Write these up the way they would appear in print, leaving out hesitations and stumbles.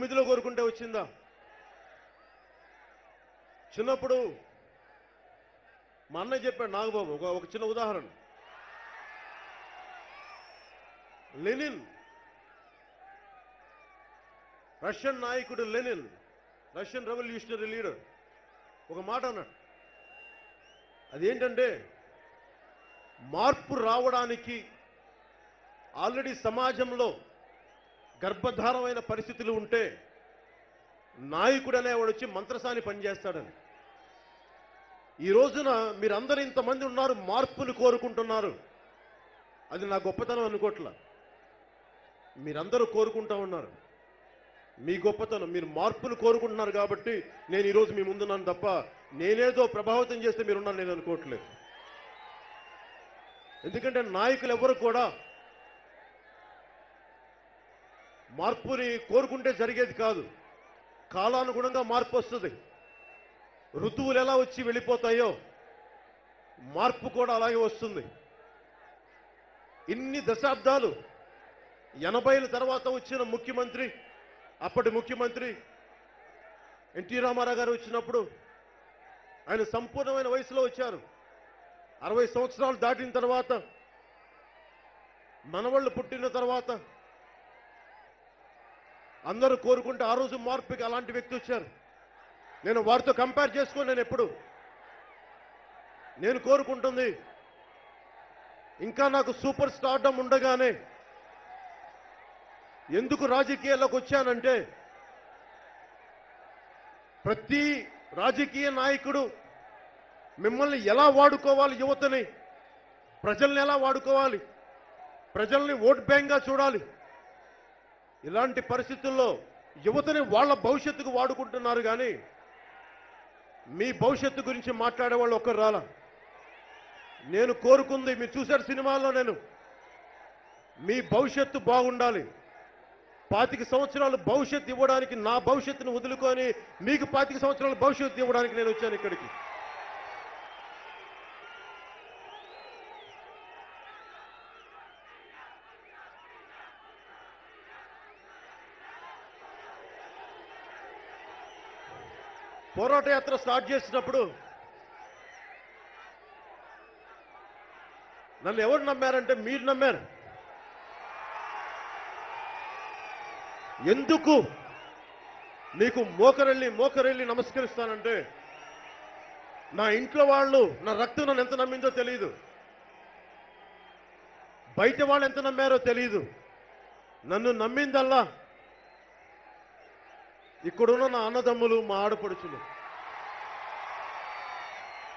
9లో కోరుకుంటే వచ్చిందా? చిన్నప్పుడు మా అన్నయ్య చెప్పాడు నాగబాబు, ఒక చిన్న ఉదాహరణ. లెనిన్, రష్యన్ నాయకుడు లెనిన్, రష్యన్ రెవల్యూషనరీ లీడర్ ఒక మాట అన్నాడు. అదేంటంటే, మార్పు రావడానికి ఆల్రెడీ సమాజంలో గర్భధారమైన పరిస్థితులు ఉంటే నాయకుడు అనేవాడు వచ్చి మంత్రసాని పనిచేస్తాడని. ఈ రోజున మీరందరూ ఇంతమంది ఉన్నారు, మార్పును కోరుకుంటున్నారు. అది నా గొప్పతనం అనుకోట్లా. మీరందరూ కోరుకుంటా ఉన్నారు. మీ గొప్పతనం, మీరు మార్పును కోరుకుంటున్నారు కాబట్టి నేను ఈరోజు మీ ముందున్నాను తప్ప నేనేదో ప్రభావితం చేస్తే మీరున్నారు నేను అనుకోవట్లేదు. ఎందుకంటే నాయకులు ఎవరు కూడా మార్పుని కోరుకుంటే జరిగేది కాదు. కాలానుగుణంగా మార్పు వస్తుంది. ఋతువులు ఎలా వచ్చి వెళ్ళిపోతాయో మార్పు కూడా అలాగే వస్తుంది. ఇన్ని దశాబ్దాలు 80ల తర్వాత వచ్చిన ముఖ్యమంత్రి, అప్పటి ముఖ్యమంత్రి ఎన్టీ రామారావు గారు వచ్చినప్పుడు ఆయన సంపూర్ణమైన వయసులో వచ్చారు. 60 సంవత్సరాలు దాటిన తర్వాత, మనవాళ్ళు పుట్టిన తర్వాత అందరూ కోరుకుంటే ఆ రోజు మార్పుకి అలాంటి వ్యక్తి వచ్చారు. నేను వారితో కంపేర్ చేసుకొని నేను కోరుకుంటుంది ఇంకా నాకు సూపర్ స్టార్డమ్ ఉండగానే ఎందుకు రాజకీయాల్లోకి వచ్చానంటే, ప్రతి రాజకీయ నాయకుడు మిమ్మల్ని ఎలా వాడుకోవాలి, యువతని, ప్రజల్ని ఎలా వాడుకోవాలి, ప్రజల్ని ఓట్ బ్యాంక్గా చూడాలి. ఇలాంటి పరిస్థితుల్లో యువతని వాళ్ళ భవిష్యత్తుకు వాడుకుంటున్నారు. కానీ మీ భవిష్యత్తు గురించి మాట్లాడే వాళ్ళు ఒక్కరు రాలా. నేను కోరుకుంది మీరు చూశారు సినిమాల్లో, నేను మీ భవిష్యత్తు బాగుండాలి. 25 సంవత్సరాలు భవిష్యత్తు ఇవ్వడానికి, నా భవిష్యత్తును వదులుకొని మీకు 25 సంవత్సరాల భవిష్యత్తు ఇవ్వడానికి నేను వచ్చాను ఇక్కడికి. పోరాట యాత్ర స్టార్ట్ చేసినప్పుడు నన్ను ఎవరు నమ్మారంటే మీరు నమ్మారు. ఎందుకు నీకు మోకరెళ్ళి నమస్కరిస్తానంటే, నా ఇంట్లో వాళ్ళు, నా రక్తం నన్ను ఎంత నమ్మిందో తెలియదు, బయట వాళ్ళు ఎంత నమ్మారో తెలియదు. నన్ను నమ్మిందల్లా ఇక్కడున్న నా అన్నదమ్ములు, మా ఆడపడుచులు.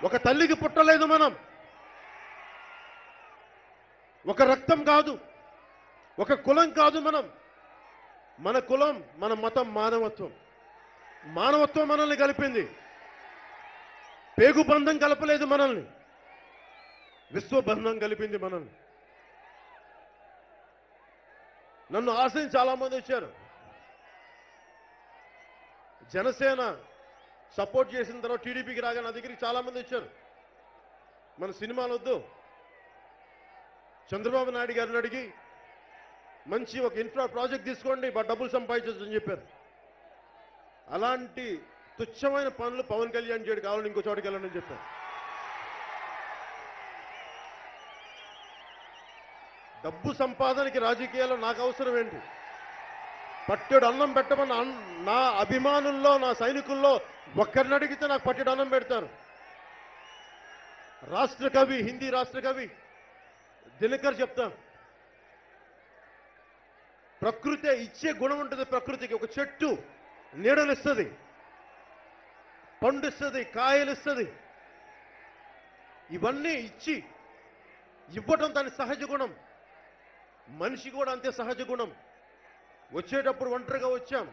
ఒక తల్లికి పుట్టలేదు మనం, ఒక రక్తం కాదు, ఒక కులం కాదు మనం. మన కులం, మన మతం మానవత్వం. మానవత్వం మనల్ని కలిపింది. పేగుబంధం కలపలేదు మనల్ని, విశ్వబంధం కలిపింది మనల్ని. నన్ను ఆశ్రయించి చాలా మంది వచ్చారు. జనసేన సపోర్ట్ చేసిన తర్వాత టీడీపీకి రాగా నా దగ్గరికి చాలా మంది వచ్చారు. మన సినిమాలు వద్దు, చంద్రబాబు నాయుడు గారిని అడిగి మంచి ఒక ఇన్ఫ్రా ప్రాజెక్ట్ తీసుకోండి, డబ్బులు సంపాదించని చెప్పారు. అలాంటి తుచ్చమైన పనులు పవన్ కళ్యాణ్ చేయడు, కావాలని ఇంకో చోటుకి వెళ్ళండి చెప్పారు. డబ్బు సంపాదనకి రాజకీయాల్లో నాకు అవసరం ఏంటి? పట్టెడు అన్నం పెట్టమని నా అభిమానుల్లో, నా సైనికుల్లో ఒక్కరిని అడిగితే నాకు పట్టెడు అన్నం పెడతారు. రాష్ట్ర కవి, హిందీ రాష్ట్ర కవి దినకర్ చెప్తాను, ప్రకృతి ఇచ్చే గుణం ఉంటుంది. ప్రకృతికి ఒక చెట్టు నీడనిస్తుంది, పండిస్తుంది, కాయలిస్తుంది. ఇవన్నీ ఇవ్వటం దాని సహజ గుణం. మనిషి కూడా అంతే సహజ గుణం. వచ్చేటప్పుడు ఒంటరిగా వచ్చాం,